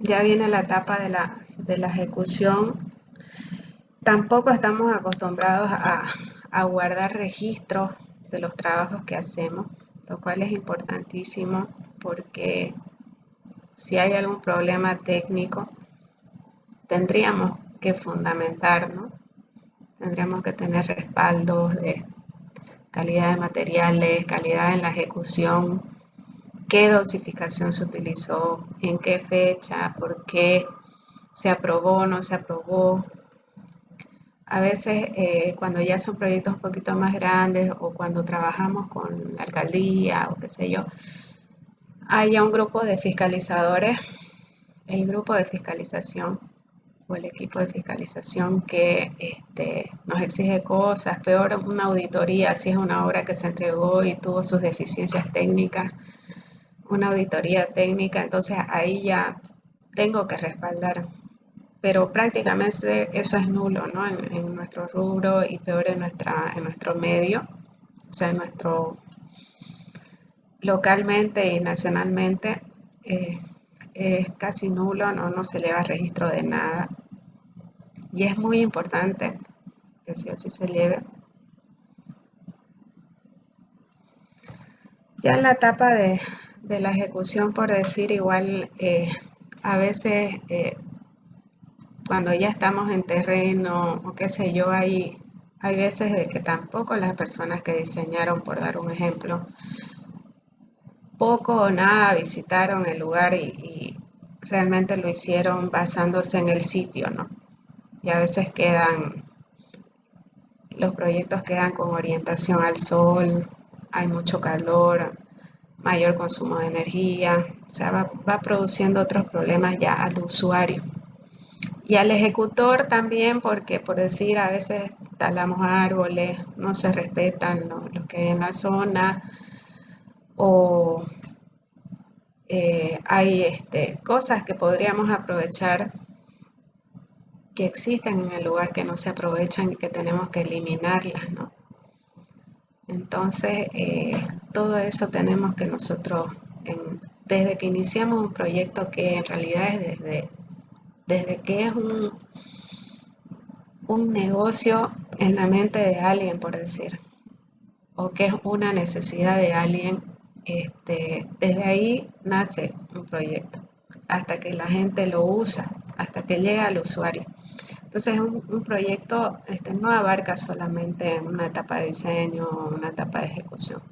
ya viene la etapa de la ejecución. Tampoco estamos acostumbrados a guardar registros de los trabajos que hacemos, lo cual es importantísimo porque si hay algún problema técnico, tendríamos que fundamentar, ¿no? Tendríamos que tener respaldos de calidad de materiales, calidad en la ejecución, qué dosificación se utilizó, en qué fecha, por qué se aprobó, no se aprobó. A veces cuando ya son proyectos un poquito más grandes o cuando trabajamos con la alcaldía o qué sé yo, hay ya un grupo de fiscalizadores, el grupo de fiscalización o el equipo de fiscalización que nos exige cosas, peor una auditoría si es una obra que se entregó y tuvo sus deficiencias técnicas, una auditoría técnica, entonces ahí ya tengo que respaldar, pero prácticamente eso es nulo, ¿no? En nuestro rubro y peor en nuestro medio, o sea, en nuestro localmente y nacionalmente eh, es casi nulo, no se lleva registro de nada y es muy importante que sí o sí se lleve. Ya en la etapa de la ejecución, por decir igual, a veces cuando ya estamos en terreno o qué sé yo, hay veces de que tampoco las personas que diseñaron, por dar un ejemplo, poco o nada visitaron el lugar y realmente lo hicieron basándose en el sitio, ¿no? Y a veces los proyectos quedan con orientación al sol, hay mucho calor, mayor consumo de energía, o sea, va produciendo otros problemas ya al usuario. Y al ejecutor también, porque por decir, a veces talamos árboles, no se respetan los que hay en la zona, o hay cosas que podríamos aprovechar que existen en el lugar que no se aprovechan y que tenemos que eliminarlas, ¿no? Entonces, todo eso tenemos que nosotros, desde que iniciamos un proyecto que en realidad es desde que es un negocio en la mente de alguien, por decir, o que es una necesidad de alguien, desde ahí nace un proyecto, hasta que la gente lo usa, hasta que llega al usuario. Entonces un proyecto no abarca solamente una etapa de diseño o una etapa de ejecución.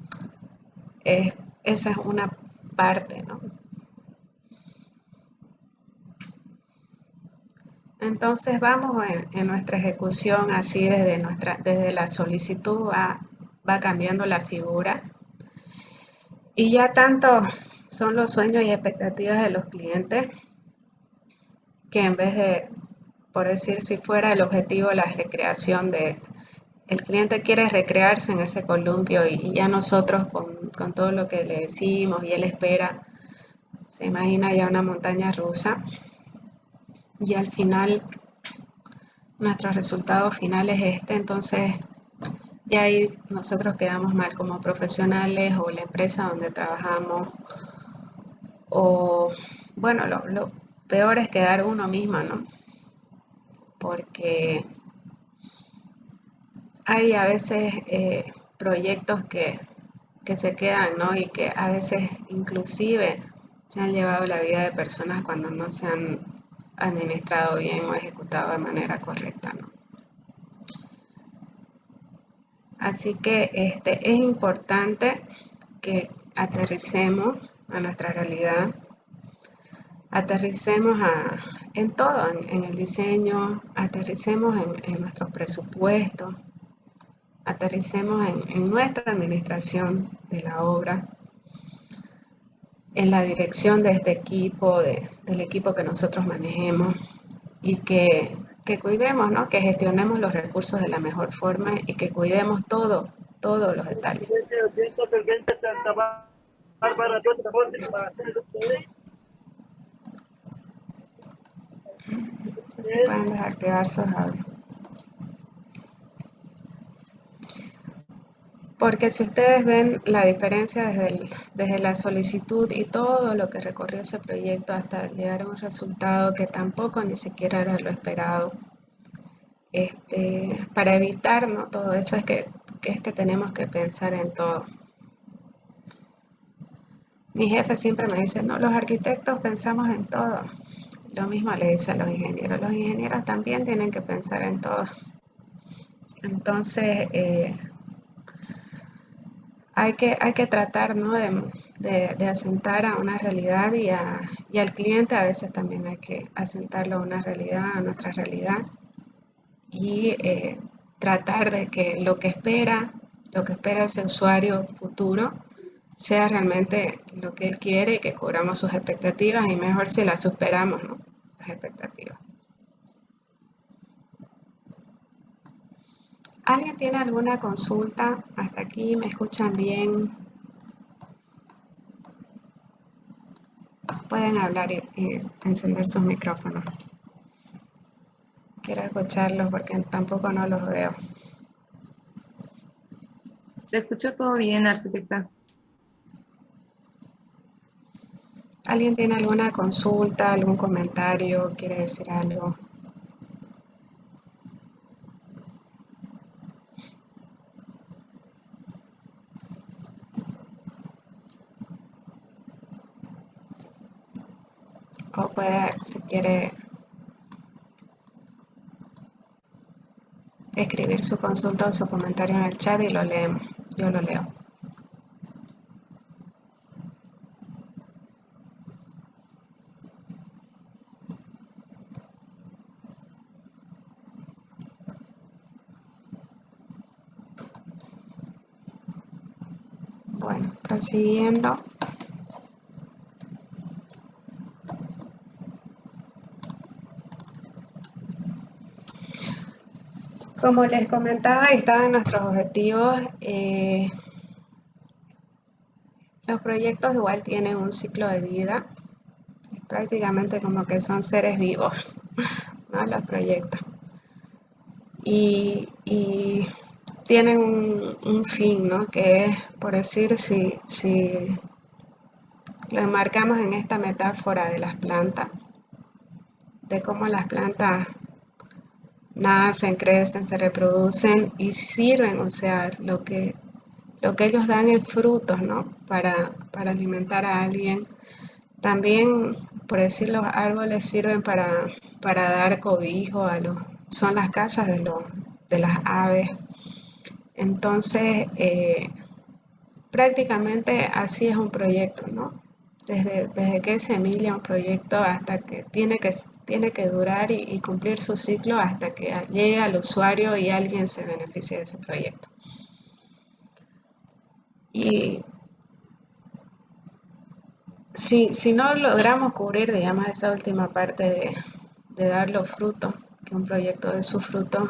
Es, esa es una parte, ¿no? Entonces vamos en nuestra ejecución así desde la solicitud va cambiando la figura y ya tanto son los sueños y expectativas de los clientes que en vez de, por decir, si fuera el objetivo la recreación de, el cliente quiere recrearse en ese columpio y ya nosotros con todo lo que le decimos y él espera, se imagina ya una montaña rusa y al final nuestro resultado final es entonces ya ahí nosotros quedamos mal como profesionales o la empresa donde trabajamos o bueno, lo peor es quedar uno misma, ¿no? Porque hay a veces proyectos que se quedan, ¿no? Y que a veces inclusive se han llevado la vida de personas cuando no se han administrado bien o ejecutado de manera correcta, ¿no? Así que es importante que aterricemos a nuestra realidad, aterricemos en todo, en el diseño, aterricemos en nuestros presupuestos, aterricemos en nuestra administración de la obra, en la dirección de este equipo, del equipo que nosotros manejemos y que cuidemos, ¿no? Que gestionemos los recursos de la mejor forma y que cuidemos todos los detalles. Si pueden desactivar sus audios. Porque si ustedes ven la diferencia desde la solicitud y todo lo que recorrió ese proyecto hasta llegar a un resultado que tampoco ni siquiera era lo esperado, para evitar, ¿no?, todo eso es que tenemos que pensar en todo. Mi jefe siempre me dice, no, los arquitectos pensamos en todo. Lo mismo le dice a los ingenieros. Los ingenieros también tienen que pensar en todo. Entonces, hay que tratar, ¿no?, de asentar a una realidad y al cliente a veces también hay que asentarlo a una realidad, a nuestra realidad y tratar de que lo que espera ese usuario futuro sea realmente lo que él quiere y que cubramos sus expectativas y mejor si las superamos, ¿no?, las expectativas. ¿Alguien tiene alguna consulta? Hasta aquí me escuchan bien. Pueden hablar y encender sus micrófonos. Quiero escucharlos porque tampoco no los veo. Se escuchó todo bien, arquitecta. ¿Alguien tiene alguna consulta, algún comentario, quiere decir algo? O puede, si quiere, escribir su consulta o su comentario en el chat y lo leemos. Yo lo leo. Bueno, prosiguiendo. Como les comentaba y estaba en nuestros objetivos, los proyectos igual tienen un ciclo de vida, prácticamente como que son seres vivos, ¿no?, los proyectos. Y tienen un fin, ¿no?, que es, por decir, si lo enmarcamos en esta metáfora de las plantas, de cómo las plantas nacen, crecen, se reproducen y sirven, o sea, lo que ellos dan es frutos, ¿no?, para alimentar a alguien. También, por decir, los árboles sirven para dar cobijo son las casas de las aves. Entonces, prácticamente así es un proyecto, ¿no? Desde que es semilla un proyecto hasta que tiene que durar y cumplir su ciclo hasta que llegue al usuario y alguien se beneficie de ese proyecto. Y si no logramos cubrir, digamos, esa última parte de dar los frutos, que un proyecto dé sus frutos,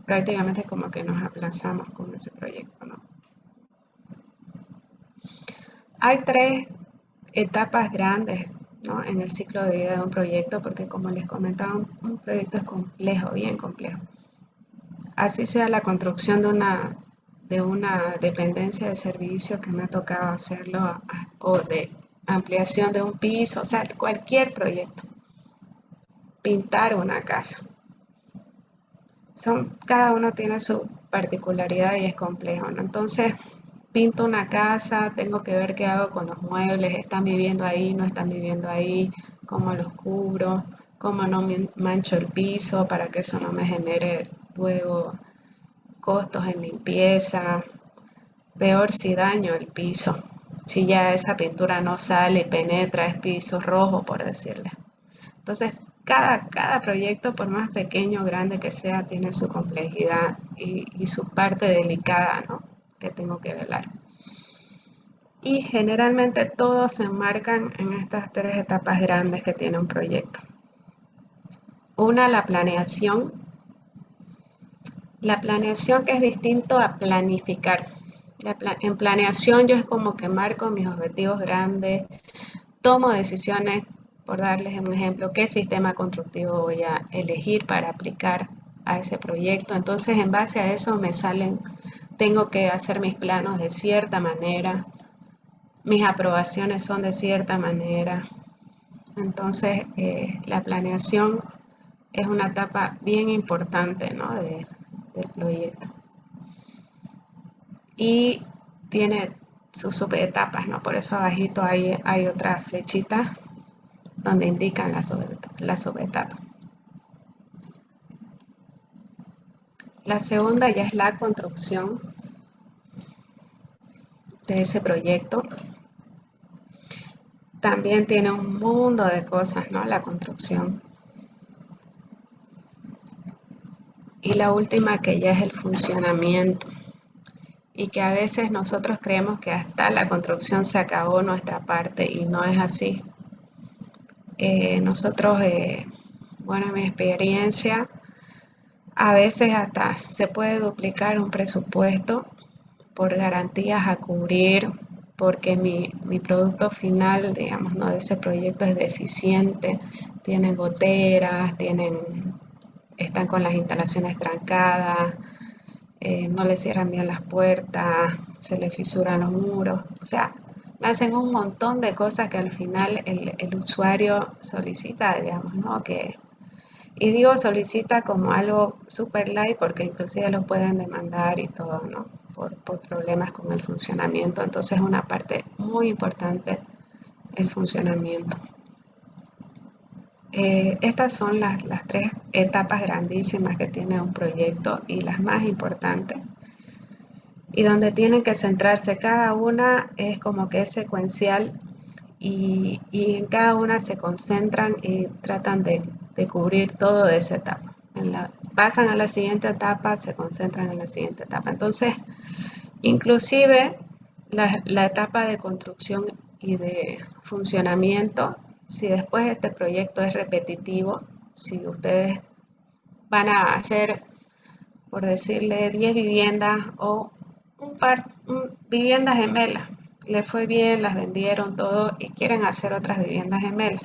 prácticamente como que nos aplazamos con ese proyecto, ¿no? Hay tres etapas grandes, ¿no?, en el ciclo de vida de un proyecto, porque como les comentaba, un proyecto es complejo, bien complejo. Así sea la construcción de una dependencia de servicio que me ha tocado hacerlo, o de ampliación de un piso, o sea, cualquier proyecto. Pintar una casa. Cada uno tiene su particularidad y es complejo, ¿no? Entonces, pinto una casa, tengo que ver qué hago con los muebles, están viviendo ahí, no están viviendo ahí, cómo los cubro, cómo no mancho el piso para que eso no me genere luego costos en limpieza. Peor si daño el piso, si ya esa pintura no sale y penetra, es piso rojo, por decirle. Entonces, cada proyecto, por más pequeño o grande que sea, tiene su complejidad y su parte delicada, ¿no?, que tengo que velar. Y generalmente todos se enmarcan en estas tres etapas grandes que tiene un proyecto. Una, la planeación. La planeación, que es distinto a planificar. En planeación yo es como que marco mis objetivos grandes, tomo decisiones, por darles un ejemplo, qué sistema constructivo voy a elegir para aplicar a ese proyecto. Entonces, en base a eso me salen tengo que hacer mis planos de cierta manera, mis aprobaciones son de cierta manera. Entonces, la planeación es una etapa bien importante, ¿no? del proyecto. Y tiene sus subetapas, ¿no? Por eso abajito hay otra flechita donde indican la subetapa. La segunda ya es la construcción de ese proyecto. También tiene un mundo de cosas, ¿no? La construcción. Y la última que ya es el funcionamiento. Y que a veces nosotros creemos que hasta la construcción se acabó nuestra parte y no es así. Nosotros, bueno, en mi experiencia, a veces hasta se puede duplicar un presupuesto por garantías a cubrir, porque mi producto final, digamos, ¿no? de ese proyecto es deficiente, tienen goteras, están con las instalaciones trancadas, no le cierran bien las puertas, se le fisuran los muros, o sea, hacen un montón de cosas que al final el usuario solicita, digamos, ¿no? Y digo solicita como algo super light porque inclusive lo pueden demandar y todo, ¿no? Por problemas con el funcionamiento. Entonces es una parte muy importante el funcionamiento. Estas son las tres etapas grandísimas que tiene un proyecto y las más importantes. Y donde tienen que centrarse cada una es como que es secuencial y en cada una se concentran y tratan de cubrir todo de esa etapa. Pasan a la siguiente etapa, se concentran en la siguiente etapa. Entonces, inclusive la etapa de construcción y de funcionamiento, si después este proyecto es repetitivo, si ustedes van a hacer, por decirle, 10 viviendas o viviendas gemelas, les fue bien, las vendieron todo y quieren hacer otras viviendas gemelas.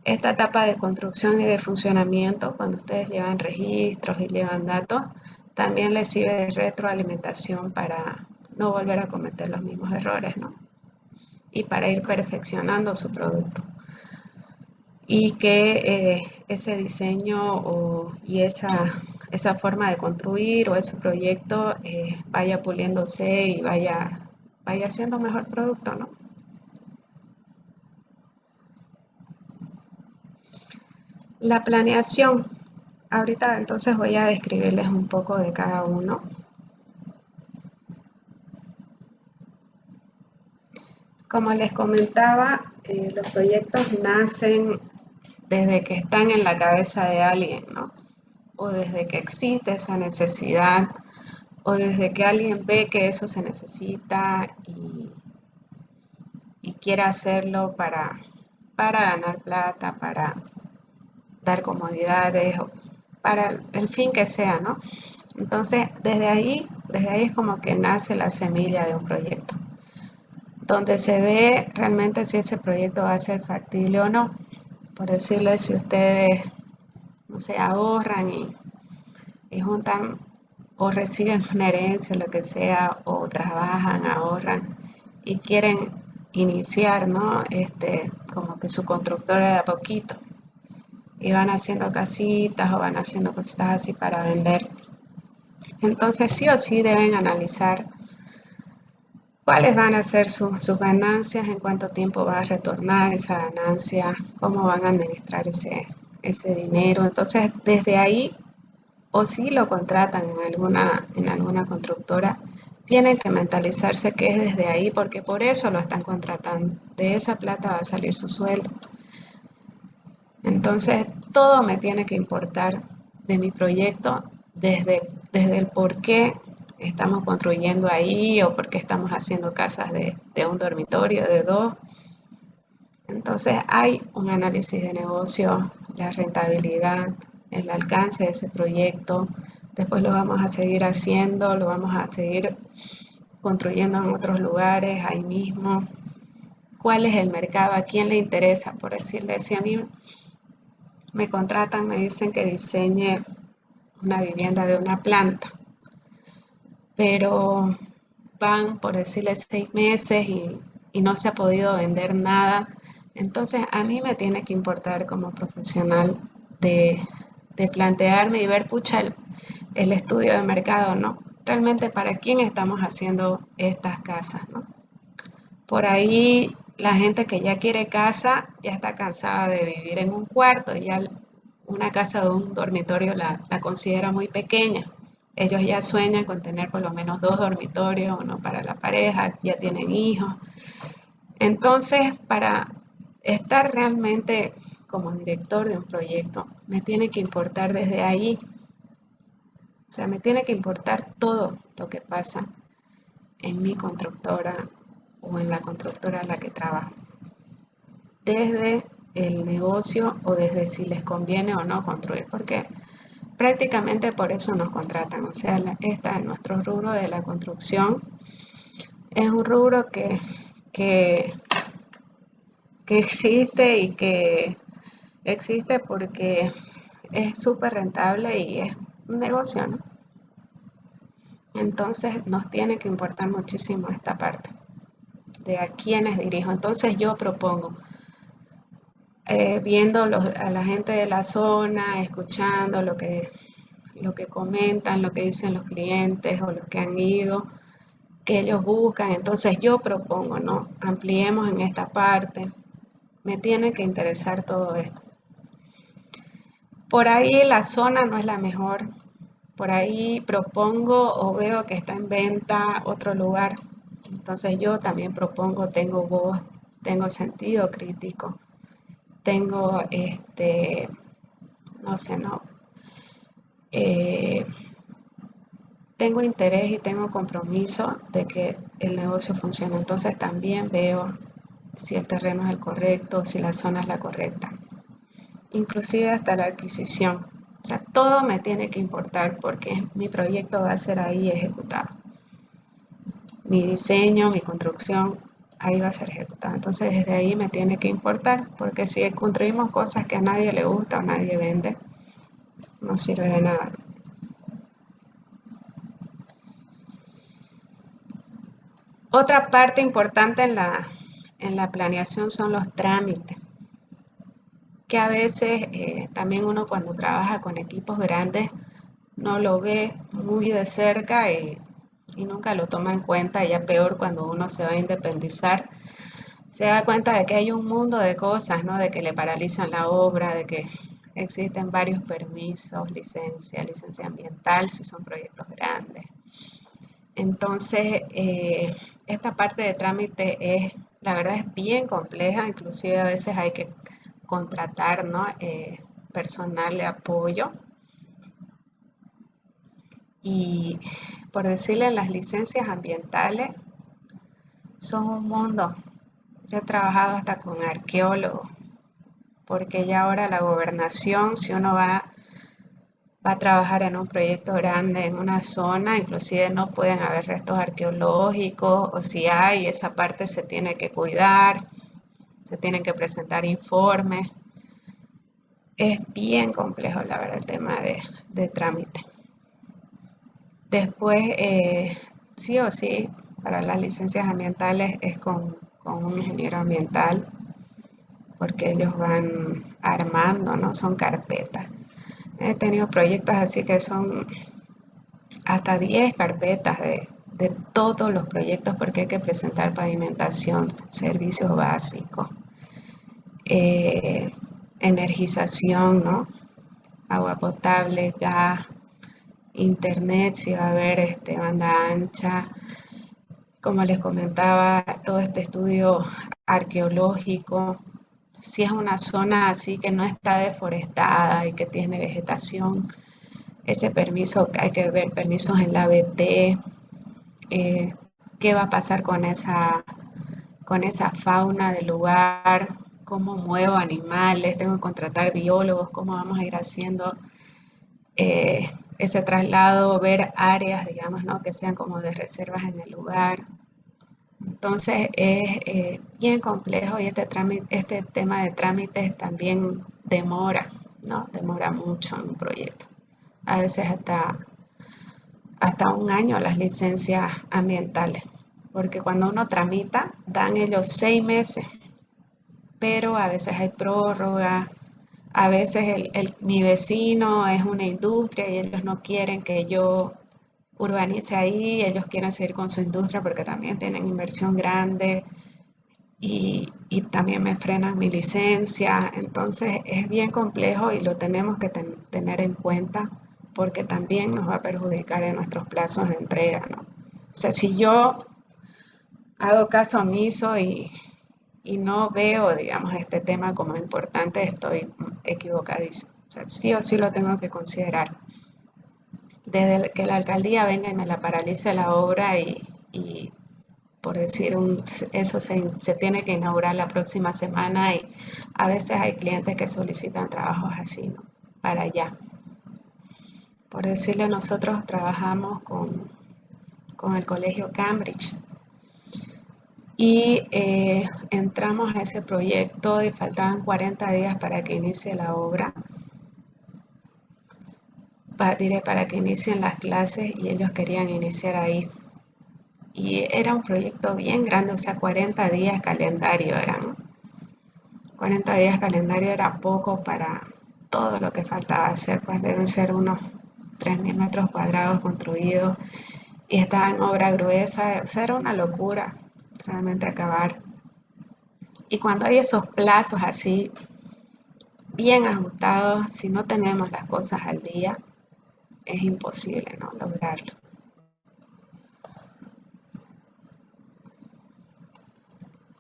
Esta etapa de construcción y de funcionamiento, cuando ustedes llevan registros y llevan datos, también les sirve de retroalimentación para no volver a cometer los mismos errores, ¿no? Y para ir perfeccionando su producto. Y que ese diseño y esa forma de construir o ese proyecto vaya puliéndose y vaya siendo un mejor producto, ¿no? La planeación. Ahorita entonces voy a describirles un poco de cada uno. Como les comentaba, los proyectos nacen desde que están en la cabeza de alguien, ¿no? O desde que existe esa necesidad, o desde que alguien ve que eso se necesita y quiere hacerlo para ganar plata, para dar comodidades, o para el fin que sea, ¿no? Entonces, desde ahí es como que nace la semilla de un proyecto, donde se ve realmente si ese proyecto va a ser factible o no. Por decirles, si ustedes, no sé, ahorran y juntan o reciben una herencia, lo que sea, o trabajan, ahorran y quieren iniciar, ¿no? Como que su constructora de a poquito y van haciendo casitas o van haciendo cositas así para vender. Entonces sí o sí deben analizar cuáles van a ser sus ganancias, en cuánto tiempo va a retornar esa ganancia, cómo van a administrar ese dinero. Entonces desde ahí, o si lo contratan en alguna constructora, tienen que mentalizarse que es desde ahí porque por eso lo están contratando. De esa plata va a salir su sueldo. Entonces, todo me tiene que importar de mi proyecto desde el por qué estamos construyendo ahí o por qué estamos haciendo casas de un dormitorio, de dos. Entonces, hay un análisis de negocio, la rentabilidad, el alcance de ese proyecto. Después lo vamos a seguir haciendo, lo vamos a seguir construyendo en otros lugares, ahí mismo. ¿Cuál es el mercado? ¿A quién le interesa? Por decirle, si a mí me contratan, me dicen que diseñe una vivienda de una planta, pero van, por decirle, 6 meses y no se ha podido vender nada. Entonces a mí me tiene que importar como profesional de, de plantearme y ver, pucha, el estudio de mercado, ¿no? Realmente para quién estamos haciendo estas casas, ¿no? Por ahí la gente que ya quiere casa ya está cansada de vivir en un cuarto, ya una casa de un dormitorio la considera muy pequeña. Ellos ya sueñan con tener por lo menos 2 dormitorios, uno para la pareja, ya tienen hijos. Entonces, para estar realmente como director de un proyecto, me tiene que importar desde ahí, o sea, me tiene que importar todo lo que pasa en mi constructora o en la constructora en la que trabajo, desde el negocio o desde si les conviene o no construir, porque prácticamente por eso nos contratan. O sea, esta es nuestro rubro de la construcción. Es un rubro que, que existe y que existe porque es súper rentable y es un negocio, ¿no? Entonces nos tiene que importar muchísimo esta parte de a quiénes dirijo. Entonces yo propongo, viendo a la gente de la zona, escuchando lo que comentan, lo que dicen los clientes o los que han ido, que ellos buscan. Entonces yo propongo, ¿no? Ampliemos en esta parte. Me tiene que interesar todo esto. Por ahí la zona no es la mejor. Por ahí propongo o veo que está en venta otro lugar. Entonces yo también propongo, tengo voz, tengo sentido crítico, tengo no sé, no, eh, tengo interés y tengo compromiso de que el negocio funcione. Entonces también veo si el terreno es el correcto, si la zona es la correcta, inclusive hasta la adquisición. O sea, todo me tiene que importar porque mi proyecto va a ser ahí ejecutado. Mi diseño, mi construcción, ahí va a ser ejecutado. Entonces desde ahí me tiene que importar porque si construimos cosas que a nadie le gusta o nadie vende, no sirve de nada. Otra parte importante en la planeación son los trámites, que a veces también uno cuando trabaja con equipos grandes no lo ve muy de cerca y nunca lo toma en cuenta, ya peor cuando uno se va a independizar, se da cuenta de que hay un mundo de cosas, ¿no? De que le paralizan la obra, de que existen varios permisos, licencia ambiental si son proyectos grandes. Entonces, esta parte de trámite es, la verdad es bien compleja, inclusive a veces hay que contratar, ¿no? Personal de apoyo. Y por decirle, las licencias ambientales son un mundo. Yo he trabajado hasta con arqueólogos, porque ya ahora la gobernación, si uno va a trabajar en un proyecto grande en una zona, inclusive no pueden haber restos arqueológicos, o si hay, esa parte se tiene que cuidar, se tienen que presentar informes. Es bien complejo, la verdad, el tema de trámite. Después, sí o sí, para las licencias ambientales es con un ingeniero ambiental, porque ellos van armando, ¿no? Son carpetas. He tenido proyectos así que son hasta 10 carpetas de todos los proyectos porque hay que presentar pavimentación, servicios básicos, eh, energización, ¿no? Agua potable, gas, internet, si va a haber banda ancha. Como les comentaba, todo este estudio arqueológico, si es una zona así que no está deforestada y que tiene vegetación, ese permiso, hay que ver permisos en la ABT, qué va a pasar con esa fauna del lugar, cómo muevo animales, tengo que contratar biólogos, cómo vamos a ir haciendo ese traslado, ver áreas, digamos, ¿no? Que sean como de reservas en el lugar. Entonces es bien complejo y este tema de trámites también demora, ¿no? Demora mucho en un proyecto. A veces hasta un año las licencias ambientales, porque cuando uno tramita, dan ellos 6 meses, pero a veces hay prórroga, a veces mi vecino es una industria y ellos no quieren que yo urbanice ahí, ellos quieren seguir con su industria porque también tienen inversión grande y también me frenan mi licencia. Entonces es bien complejo y lo tenemos que tener en cuenta porque también nos va a perjudicar en nuestros plazos de entrega, ¿no? O sea, si yo hago caso omiso y no veo, digamos, este tema como importante, estoy equivocadísimo. O sea, sí o sí lo tengo que considerar. Desde que la alcaldía venga y me la paralice la obra y por decir, eso se tiene que inaugurar la próxima semana y a veces hay clientes que solicitan trabajos así, ¿no? Para allá. Por decirle, nosotros trabajamos con el colegio Cambridge y entramos a ese proyecto y faltaban 40 días para que inicie la obra, para que inicien las clases y ellos querían iniciar ahí. Y era un proyecto bien grande, o sea, 40 días calendario eran. 40 días calendario era poco para todo lo que faltaba hacer, pues deben ser unos 3.000 metros cuadrados construidos y estaba en obra gruesa, o sea, era una locura realmente acabar. Y cuando hay esos plazos así bien ajustados, si no tenemos las cosas al día, es imposible, ¿no?, lograrlo.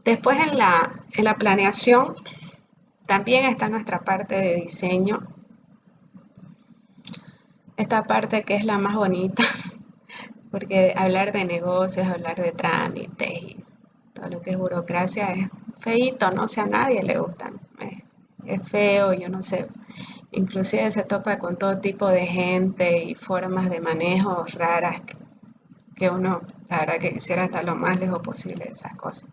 Después en la planeación también está nuestra parte de diseño, esta parte que es la más bonita, porque hablar de negocios, hablar de trámites y todo lo que es burocracia es feíto, ¿no? O sea, a nadie le gusta, ¿no? Es feo, yo no sé, inclusive se topa con todo tipo de gente y formas de manejo raras que uno, la verdad que quisiera estar lo más lejos posible de esas cosas.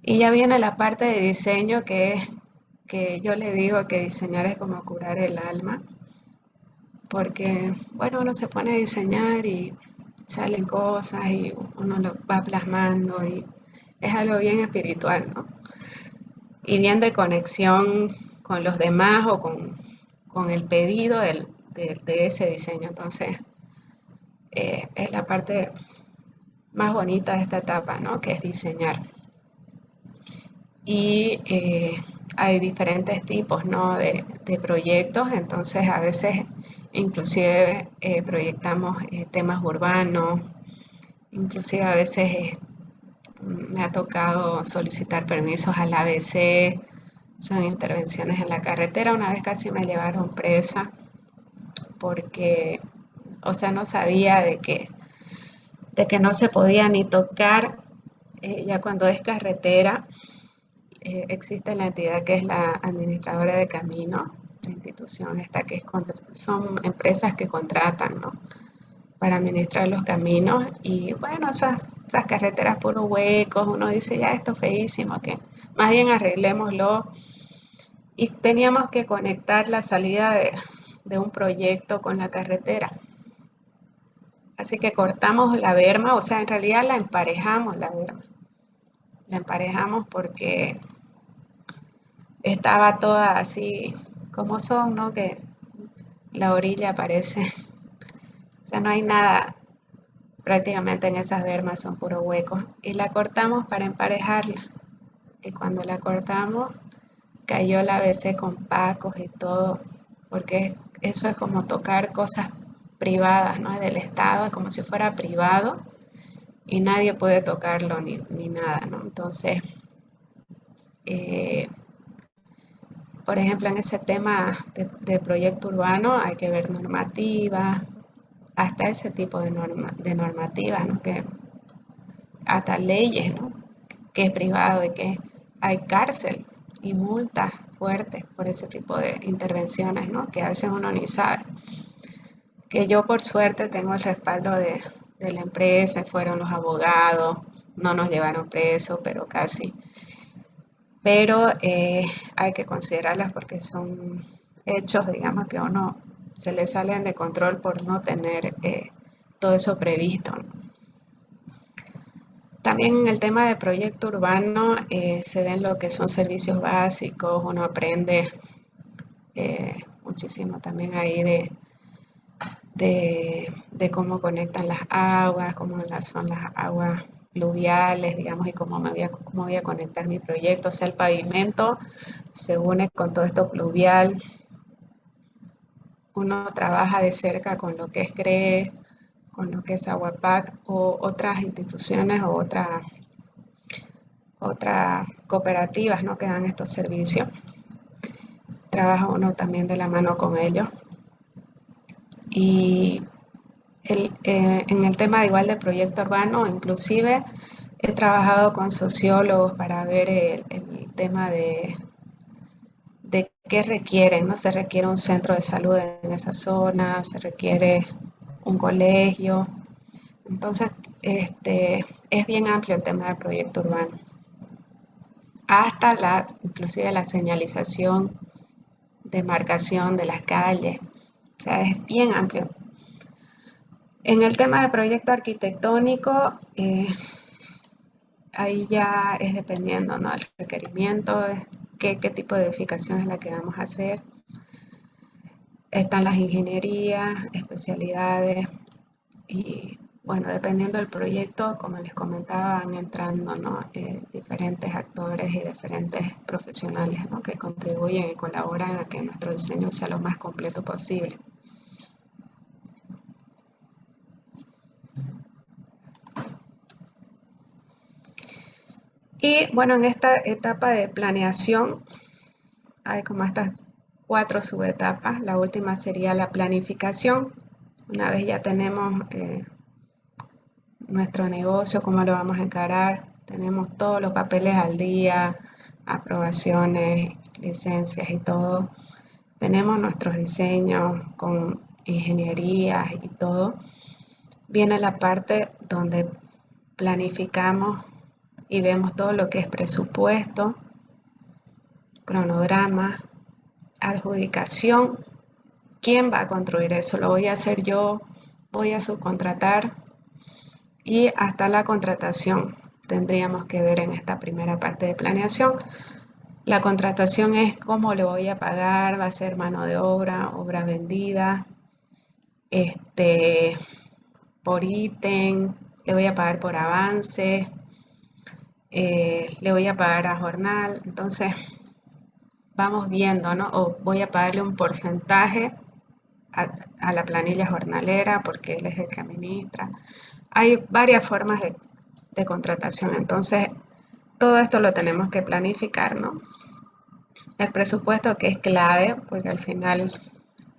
Y ya viene la parte de diseño que yo le digo que diseñar es como curar el alma, porque, bueno, uno se pone a diseñar y salen cosas y uno lo va plasmando y es algo bien espiritual, ¿no? Y bien de conexión con los demás o con el pedido de ese diseño. Entonces, es la parte más bonita de esta etapa, ¿no?, que es diseñar. Y hay diferentes tipos, ¿no?, de proyectos, entonces a veces inclusive proyectamos temas urbanos, inclusive a veces me ha tocado solicitar permisos al ABC, son intervenciones en la carretera. Una vez casi me llevaron presa porque, o sea, no sabía de que no se podía ni tocar, ya cuando es carretera. Existe la entidad que es la administradora de caminos, la institución esta que son empresas que contratan, ¿no?, para administrar los caminos y bueno, esas carreteras puros huecos, uno dice ya esto es feísimo, que más bien arreglémoslo y teníamos que conectar la salida de un proyecto con la carretera. Así que cortamos la berma, o sea, en realidad la emparejamos la berma. La emparejamos porque estaba toda así como son, ¿no? Que la orilla parece, o sea, no hay nada prácticamente en esas bermas, son puros huecos. Y la cortamos para emparejarla. Y cuando la cortamos, cayó la ABC con pacos y todo, porque eso es como tocar cosas privadas, ¿no?, del Estado, es como si fuera privado y nadie puede tocarlo ni nada, ¿no? Entonces, eh, por ejemplo, en ese tema de proyecto urbano hay que ver normativas, hasta ese tipo de normativas, ¿no?, que hasta leyes, ¿no?, que es privado y que hay cárcel y multas fuertes por ese tipo de intervenciones, ¿no?, que a veces uno ni sabe. Que yo por suerte tengo el respaldo de la empresa, fueron los abogados, no nos llevaron presos, pero casi. Pero hay que considerarlas porque son hechos, digamos, que a uno se le salen de control por no tener todo eso previsto, ¿no? También en el tema de proyecto urbano se ven lo que son servicios básicos, uno aprende muchísimo también ahí de cómo conectan las aguas, cómo son las aguas pluviales, digamos, y cómo voy a conectar mi proyecto. O sea, el pavimento se une con todo esto pluvial. Uno trabaja de cerca con lo que es CRE, con lo que es Aguapac o otras instituciones o otras cooperativas, ¿no?, que dan estos servicios. Trabaja uno también de la mano con ellos. Y en el tema de igual de proyecto urbano, inclusive he trabajado con sociólogos para ver el tema de qué requieren, ¿no? Se requiere un centro de salud en esa zona, se requiere un colegio. Entonces, es bien amplio el tema del proyecto urbano. Hasta inclusive la señalización, demarcación de las calles. O sea, es bien amplio. En el tema de proyecto arquitectónico, ahí ya es dependiendo, ¿no?, el requerimiento, qué tipo de edificación es la que vamos a hacer. Están las ingenierías, especialidades y bueno, dependiendo del proyecto, como les comentaba, van entrando, ¿no?, diferentes actores y diferentes profesionales, ¿no?, que contribuyen y colaboran a que nuestro diseño sea lo más completo posible. Y bueno, en esta etapa de planeación hay como estas 4 subetapas. La última sería la planificación. Una vez ya tenemos nuestro negocio, cómo lo vamos a encarar, tenemos todos los papeles al día, aprobaciones, licencias y todo. Tenemos nuestros diseños con ingenierías y todo. Viene la parte donde planificamos y vemos todo lo que es presupuesto, cronograma, adjudicación. ¿Quién va a construir eso? ¿Lo voy a hacer yo? ¿Voy a subcontratar? Y hasta la contratación tendríamos que ver en esta primera parte de planeación. La contratación es cómo le voy a pagar, va a ser mano de obra, obra vendida, por ítem, le voy a pagar por avance, le voy a pagar a jornal. Entonces vamos viendo, ¿no? O voy a pagarle un porcentaje a la planilla jornalera porque él es el que administra. Hay varias formas de contratación, entonces todo esto lo tenemos que planificar, ¿no? El presupuesto, que es clave, porque al final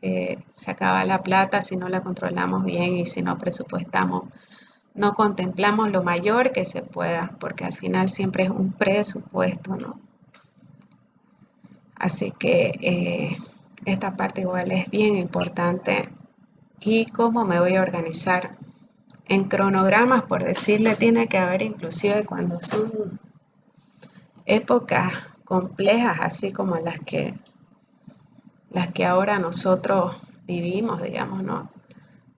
se acaba la plata si no la controlamos bien y si no presupuestamos, no contemplamos lo mayor que se pueda, porque al final siempre es un presupuesto, ¿no? Así que esta parte igual es bien importante. ¿Y cómo me voy a organizar? En cronogramas, por decirle, tiene que haber inclusive cuando son épocas complejas, así como las que ahora nosotros vivimos, digamos, ¿no?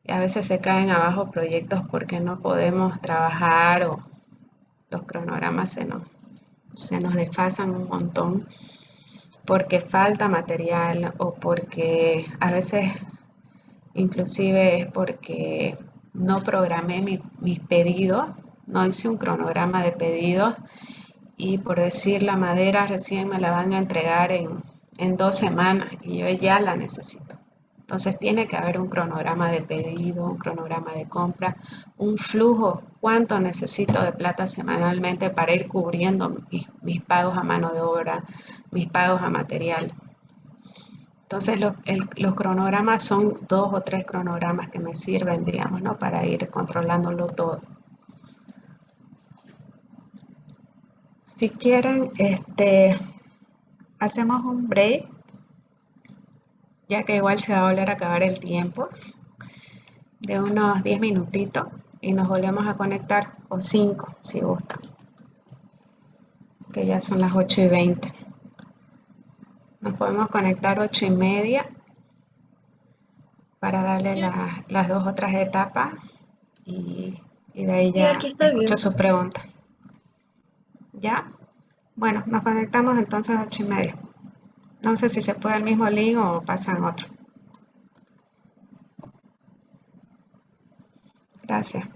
Y a veces se caen abajo proyectos porque no podemos trabajar o los cronogramas se nos desfasan un montón porque falta material o porque a veces inclusive es porque no programé mis pedidos, no hice un cronograma de pedidos y por decir la madera recién me la van a entregar en 2 semanas y yo ya la necesito. Entonces tiene que haber un cronograma de pedido, un cronograma de compra, un flujo, cuánto necesito de plata semanalmente para ir cubriendo mis pagos a mano de obra, mis pagos a material. Entonces los cronogramas son 2 o 3 cronogramas que me sirven, digamos, ¿no?, para ir controlándolo todo. Si quieren, hacemos un break, ya que igual se va a volver a acabar el tiempo, de unos 10 minutitos y nos volvemos a conectar, o 5 si gustan, que ya son las 8:20. Nos podemos conectar 8:30 para darle las 2 otras etapas y de ahí Sí, ya aquí está escucho bien. su pregunta. ¿Ya? Bueno, nos conectamos entonces a 8:30. No sé si se puede el mismo link o pasan otro. Gracias.